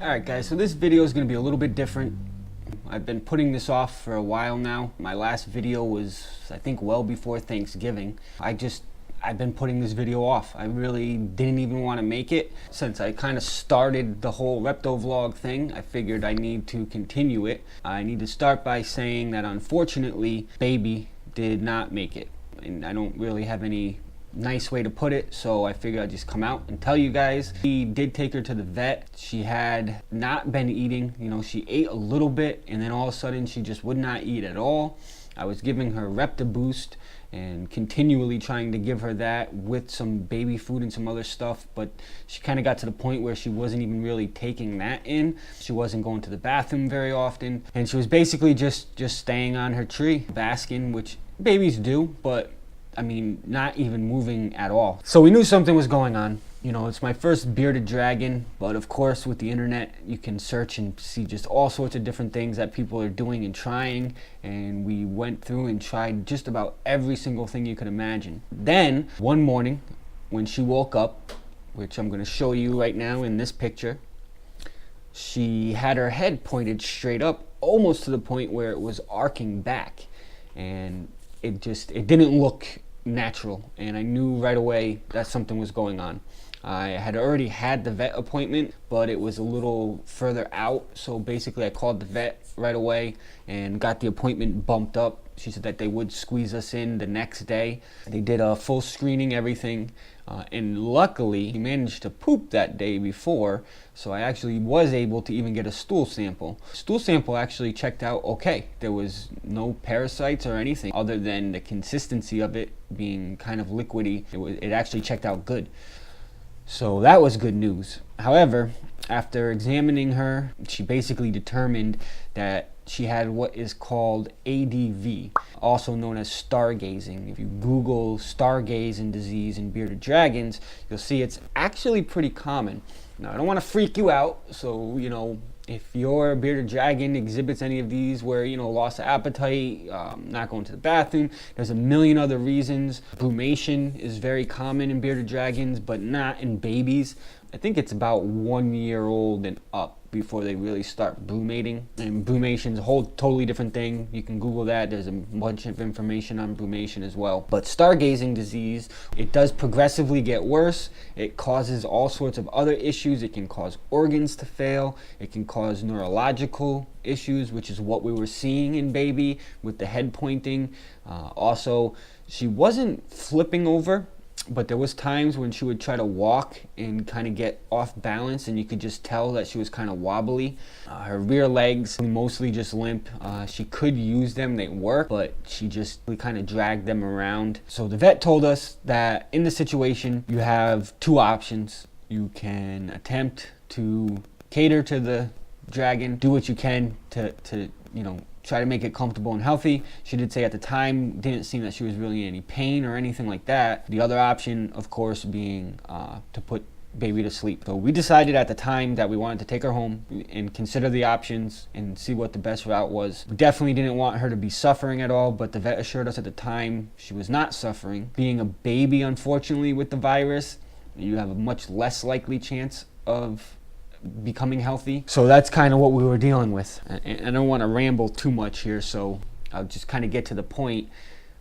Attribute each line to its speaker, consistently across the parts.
Speaker 1: Alright guys, so this video is going to be a little bit different. I've been putting this off for a while now. My last video was, I think, well before Thanksgiving. I've been putting this video off. I really didn't even want to make it. Since I kind of started the whole Reptovlog thing, I figured I need to continue it. I need to start by saying that unfortunately, baby did not make it. And I don't really have any nice way to put it, so I figured I'd just come out and tell you guys. We did take her to the vet. She had not been eating. You know, she ate a little bit and then all of a sudden she just would not eat at all. I was giving her Reptoboost and continually trying to give her that with some baby food and some other stuff, but she kind of got to the point where she wasn't even really taking that in. She wasn't going to the bathroom very often, and she was basically just staying on her tree, basking, which babies do, but I mean, not even moving at all. So we knew something was going on. You know, it's my first bearded dragon, but of course with the internet, you can search and see just all sorts of different things that people are doing and trying. And we went through and tried just about every single thing you could imagine. Then, one morning, when she woke up, which I'm gonna show you right now in this picture, she had her head pointed straight up, almost to the point where it was arcing back. And it didn't look natural, and I knew right away that something was going on. I had already had the vet appointment, but it was a little further out, so basically I called the vet right away and got the appointment bumped up. She said that they would squeeze us in the next day. They did a full screening, everything, and luckily he managed to poop that day before, so I actually was able to even get a stool sample. Stool sample actually checked out okay. There was no parasites or anything other than the consistency of it being kind of liquidy. It actually checked out good. So that was good news. However, after examining her, she basically determined that she had what is called ADV, also known as stargazing. If you Google stargazing disease in bearded dragons, you'll see it's actually pretty common. Now, I don't want to freak you out, so, you know, if your bearded dragon exhibits any of these where, you know, loss of appetite, not going to the bathroom, there's a million other reasons. Brumation is very common in bearded dragons, but not in babies. I think it's about 1 year old and up before they really start brumating. And brumation's a whole totally different thing. You can Google that. There's a bunch of information on brumation as well. But stargazing disease, it does progressively get worse. It causes all sorts of other issues. It can cause organs to fail. It can cause neurological issues, which is what we were seeing in baby with the head pointing. Also, she wasn't flipping over, but there was times when she would try to walk and kind of get off balance, and you could just tell that she was kind of wobbly. Her rear legs mostly just limp. She could use them, they work, but she just kind of dragged them around. So the vet told us that in the situation, you have two options. You can attempt to cater to the dragon, do what you can to you know, try to make it comfortable and healthy. She did say at the time, didn't seem that she was really in any pain or anything like that. The other option, of course, being to put baby to sleep. So we decided at the time that we wanted to take her home and consider the options and see what the best route was. We definitely didn't want her to be suffering at all, but the vet assured us at the time she was not suffering. Being a baby, unfortunately, with the virus, you have a much less likely chance of becoming healthy. So that's kind of what we were dealing with. And I don't want to ramble too much here, so I'll just kind of get to the point.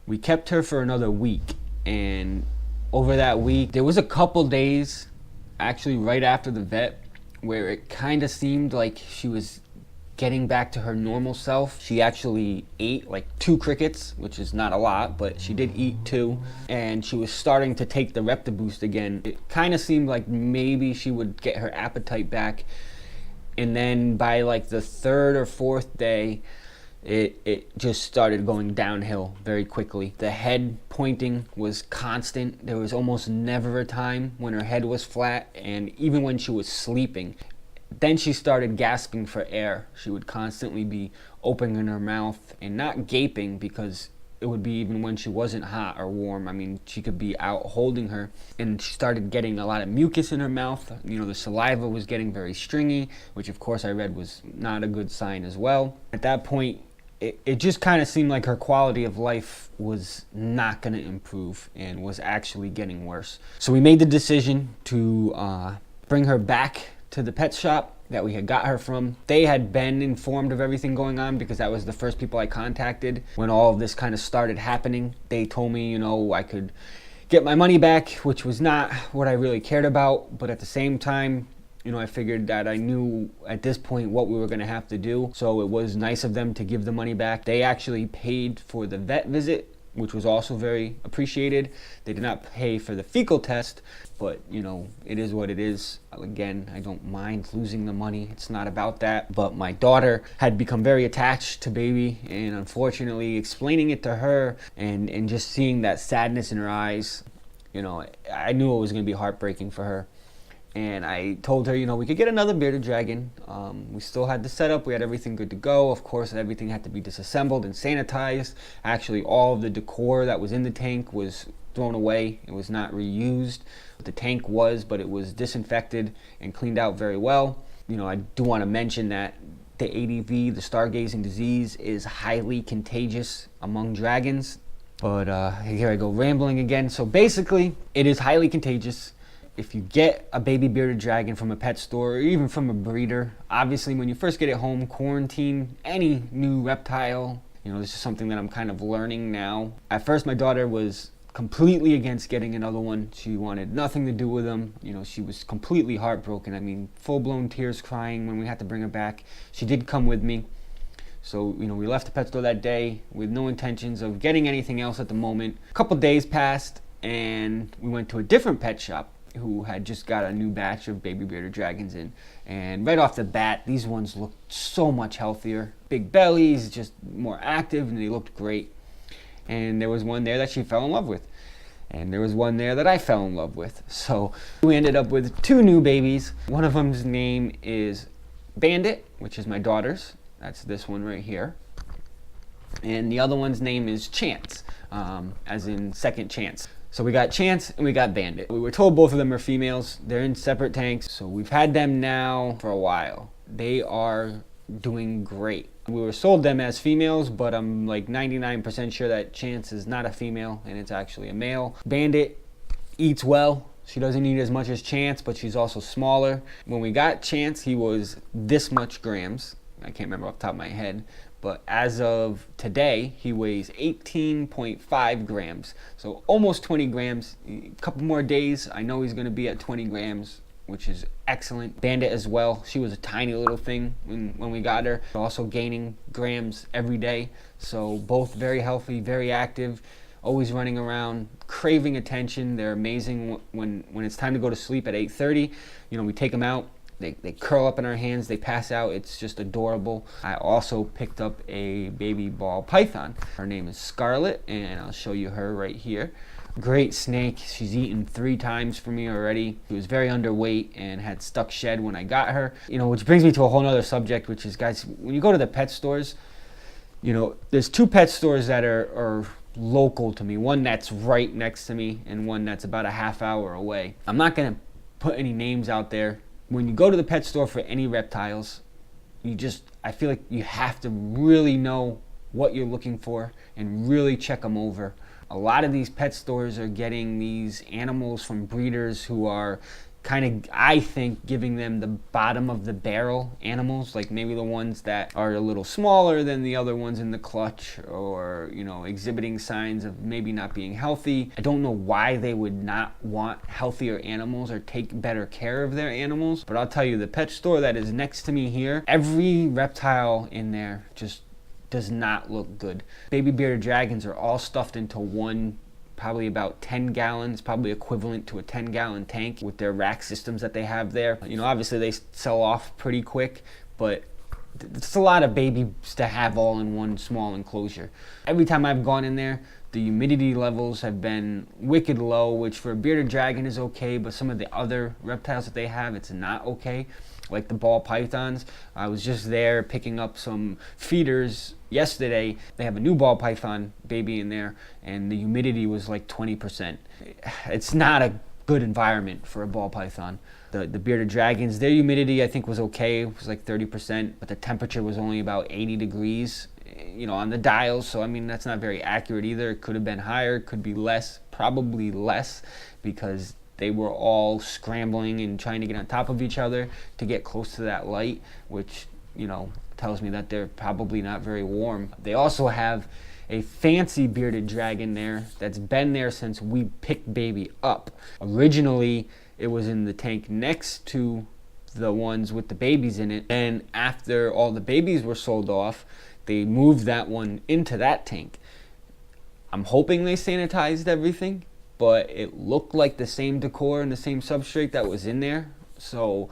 Speaker 1: We kept her for another week, and over that week there was a couple days actually right after the vet where it kind of seemed like she was getting back to her normal self. She actually ate like 2 crickets, which is not a lot, but she did eat 2, and she was starting to take the Reptoboost again. It kind of seemed like maybe she would get her appetite back, and then by like the 3rd or 4th day, it just started going downhill very quickly. The head pointing was constant. There was almost never a time when her head was flat, and even when she was sleeping. Then she started gasping for air. She would constantly be opening her mouth and not gaping, because it would be even when she wasn't hot or warm. I mean, she could be out holding her, and she started getting a lot of mucus in her mouth. You know, the saliva was getting very stringy, which of course I read was not a good sign as well. At that point, it just kind of seemed like her quality of life was not going to improve and was actually getting worse. So we made the decision to bring her back to the pet shop that we had got her from. They had been informed of everything going on because that was the first people I contacted when all of this kind of started happening. They told me, you know, I could get my money back, which was not what I really cared about, but at the same time, you know, I figured that I knew at this point what we were going to have to do. So it was nice of them to give the money back. They actually paid for the vet visit, which was also very appreciated. They did not pay for the fecal test, but you know, it is what it is. Again, I don't mind losing the money. It's not about that. But my daughter had become very attached to baby, and unfortunately explaining it to her and just seeing that sadness in her eyes, you know, I knew it was going to be heartbreaking for her. And I told her, you know, we could get another bearded dragon. We still had the setup. We had everything good to go. Of course, everything had to be disassembled and sanitized. Actually, all of the decor that was in the tank was thrown away. It was not reused. The tank was, but it was disinfected and cleaned out very well. You know, I do want to mention that the ADV, the stargazing disease, is highly contagious among dragons. But here I go rambling again. So basically, it is highly contagious. If you get a baby bearded dragon from a pet store or even from a breeder, obviously when you first get it home, quarantine any new reptile. You know, this is something that I'm kind of learning now. At first, my daughter was completely against getting another one. She wanted nothing to do with them. You know, she was completely heartbroken. I mean, full-blown tears, crying when we had to bring her back. She did come with me. So, you know, we left the pet store that day with no intentions of getting anything else at the moment. A couple days passed and we went to a different pet shop who had just got a new batch of baby bearded dragons in. And right off the bat, these ones looked so much healthier. Big bellies, just more active, and they looked great. And there was one there that she fell in love with. And there was one there that I fell in love with. So we ended up with two new babies. One of them's name is Bandit, which is my daughter's. That's this one right here. And the other one's name is Chance, as in second chance. So we got Chance and we got Bandit. We were told both of them are females. They're in separate tanks. So we've had them now for a while. They are doing great. We were sold them as females, but I'm like 99% sure that Chance is not a female and it's actually a male. Bandit eats well. She doesn't eat as much as Chance, but she's also smaller. When we got Chance, he was this much grams. I can't remember off the top of my head. But as of today, he weighs 18.5 grams. So almost 20 grams. A couple more days, I know he's going to be at 20 grams, which is excellent. Bandit as well. She was a tiny little thing when we got her. Also gaining grams every day. So both very healthy, very active, always running around, craving attention. They're amazing when it's time to go to sleep at 8:30. You know, we take them out. They curl up in our hands, they pass out. It's just adorable. I also picked up a baby ball python. Her name is Scarlet, and I'll show you her right here. Great snake. She's eaten 3 times for me already. She was very underweight and had stuck shed when I got her. You know, which brings me to a whole nother subject, which is, guys, when you go to the pet stores, you know, there's 2 pet stores that are local to me. One that's right next to me and one that's about a half hour away. I'm not gonna put any names out there. When you go to the pet store for any reptiles, I feel like you have to really know what you're looking for and really check them over. A lot of these pet stores are getting these animals from breeders who are kind of, I think, giving them the bottom of the barrel animals, like maybe the ones that are a little smaller than the other ones in the clutch, or, you know, exhibiting signs of maybe not being healthy. I don't know why they would not want healthier animals or take better care of their animals, but I'll tell you, the pet store that is next to me here, every reptile in there just does not look good. Baby bearded dragons are all stuffed into one, probably about 10 gallons, probably equivalent to a 10-gallon tank with their rack systems that they have there. You know, obviously they sell off pretty quick, but it's a lot of babies to have all in one small enclosure. Every time I've gone in there, the humidity levels have been wicked low, which for a bearded dragon is okay, but some of the other reptiles that they have, it's not okay. Like the ball pythons. I was just there picking up some feeders yesterday. They have a new ball python baby in there, and the humidity was like 20%. It's not a good environment for a ball python. The bearded dragons, their humidity I think was okay. It was like 30%, but the temperature was only about 80 degrees, you know, on the dials. So I mean, that's not very accurate either. It could have been higher, could be less, probably less, because they were all scrambling and trying to get on top of each other to get close to that light, which, you know, tells me that they're probably not very warm. They also have a fancy bearded dragon there that's been there since we picked baby up. Originally, it was in the tank next to the ones with the babies in it, and after all the babies were sold off, they moved that one into that tank. I'm hoping they sanitized everything, but it looked like the same decor and the same substrate that was in there. So,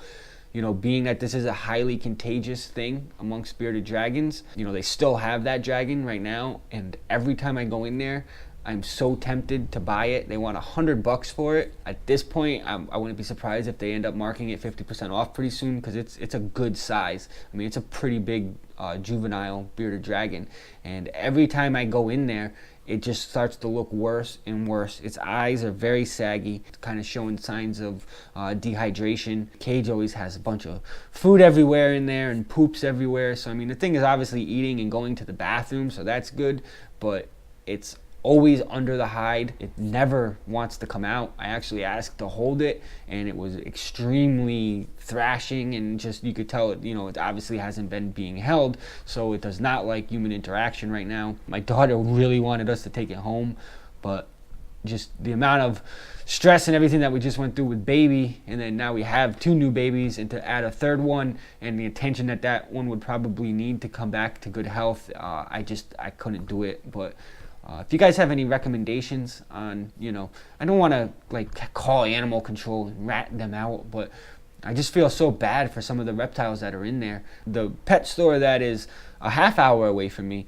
Speaker 1: you know, being that this is a highly contagious thing amongst bearded dragons, you know, they still have that dragon right now, and every time I go in there, I'm so tempted to buy it. They want $100 for it. At this point, I wouldn't be surprised if they end up marking it 50% off pretty soon, because it's a good size. I mean, it's a pretty big juvenile bearded dragon, and every time I go in there, it just starts to look worse and worse. Its eyes are very saggy, kind of showing signs of dehydration. Cage always has a bunch of food everywhere in there and poops everywhere. So, I mean, the thing is obviously eating and going to the bathroom, so that's good, but it's always under the hide. It never wants to come out. I actually asked to hold it, and it was extremely thrashing, and just, you could tell it, you know, it obviously hasn't been being held, so it does not like human interaction right now. My daughter really wanted us to take it home, but just the amount of stress and everything that we just went through with baby, and then now we have 2 new babies, and to add a 3rd one, and the attention that that one would probably need to come back to good health, I couldn't do it. But if you guys have any recommendations on, you know, I don't want to like call animal control and rat them out, but I just feel so bad for some of the reptiles that are in there. The pet store that is a half hour away from me,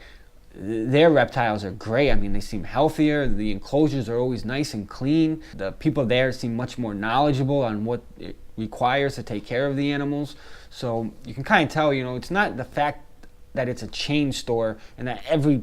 Speaker 1: their reptiles are great. I mean, they seem healthier. The enclosures are always nice and clean. The people there seem much more knowledgeable on what it requires to take care of the animals. So you can kind of tell, you know, it's not the fact that it's a chain store and that every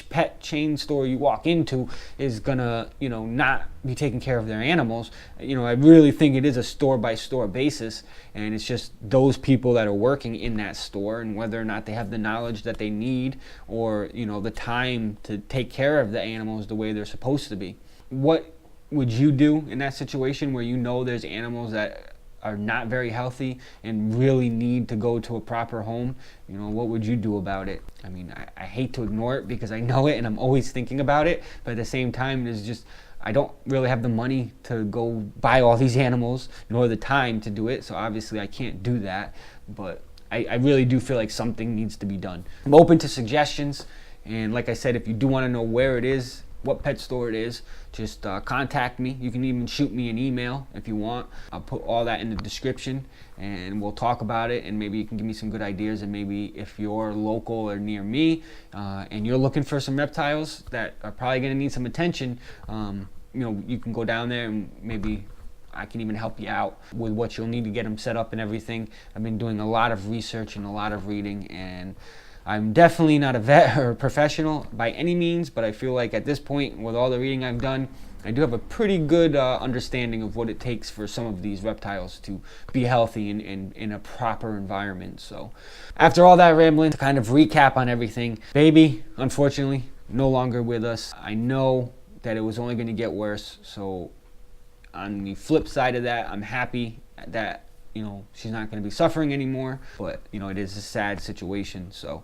Speaker 1: pet chain store you walk into is gonna, you know, not be taking care of their animals. You know, I really think it is a store by store basis, and it's just those people that are working in that store and whether or not they have the knowledge that they need, or, you know, the time to take care of the animals the way they're supposed to be. What would you do in that situation where you know there's animals that are not very healthy and really need to go to a proper home? You know, what would you do about it? I mean, I hate to ignore it because I know it and I'm always thinking about it, but at the same time, there's just, I don't really have the money to go buy all these animals, nor the time to do it, so obviously I can't do that, but I really do feel like something needs to be done. I'm open to suggestions, and like I said, if you do want to know where it is, what pet store it is, just contact me. You can even shoot me an email if you want. I'll put all that in the description, and we'll talk about it, and maybe you can give me some good ideas. And maybe if you're local or near me and you're looking for some reptiles that are probably going to need some attention, you know, you can go down there and maybe I can even help you out with what you'll need to get them set up and everything. I've been doing a lot of research and a lot of reading, and I'm definitely not a vet or a professional by any means, but I feel like at this point, with all the reading I've done, I do have a pretty good understanding of what it takes for some of these reptiles to be healthy in a proper environment. So after all that rambling, to kind of recap on everything, baby, unfortunately, no longer with us. I know that it was only going to get worse, so on the flip side of that, I'm happy that, you know, she's not going to be suffering anymore, but, you know, it is a sad situation. So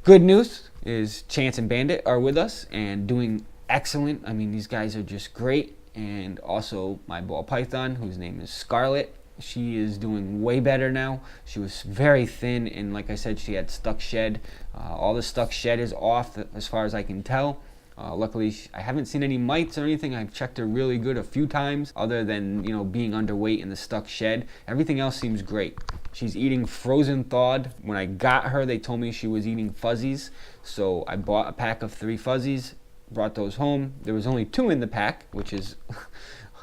Speaker 1: good news is Chance and Bandit are with us and doing excellent. I mean, these guys are just great. And also my ball python, whose name is Scarlet, she is doing way better now. She was very thin, and like I said, she had stuck shed. All the stuck shed is off as far as I can tell. Luckily, I haven't seen any mites or anything. I've checked her really good a few times, other than, you know, being underweight in the stuck shed. Everything else seems great. She's eating frozen thawed. When I got her, they told me she was eating fuzzies, so I bought a pack of 3 fuzzies, brought those home. There was only 2 in the pack, which is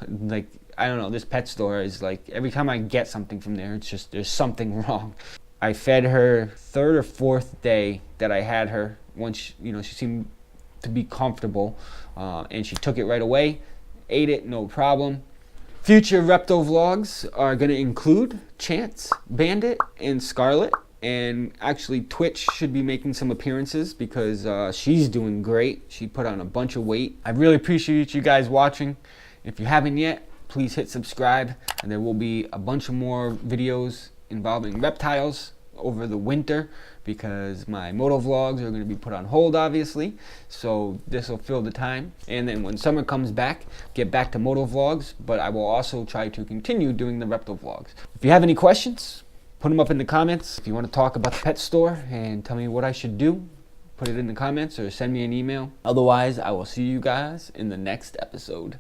Speaker 1: like, I don't know, this pet store is like, every time I get something from there, it's just, there's something wrong. I fed her 3rd or 4th day that I had her. Once, you know, she seemed to be comfortable, and she took it right away, ate it, no problem. Future Reptovlogs are going to include Chance, Bandit, and Scarlet, and actually Twitch should be making some appearances because she's doing great. She put on a bunch of weight. I really appreciate you guys watching. If you haven't yet, please hit subscribe, and there will be a bunch of more videos involving reptiles over the winter because my moto vlogs are going to be put on hold, obviously. So this will fill the time, and then when summer comes back, get back to moto vlogs, but I will also try to continue doing the reptile vlogs. If you have any questions, put them up in the comments. If you want to talk about the pet store and tell me what I should do, put it in the comments or send me an email. Otherwise, I will see you guys in the next episode.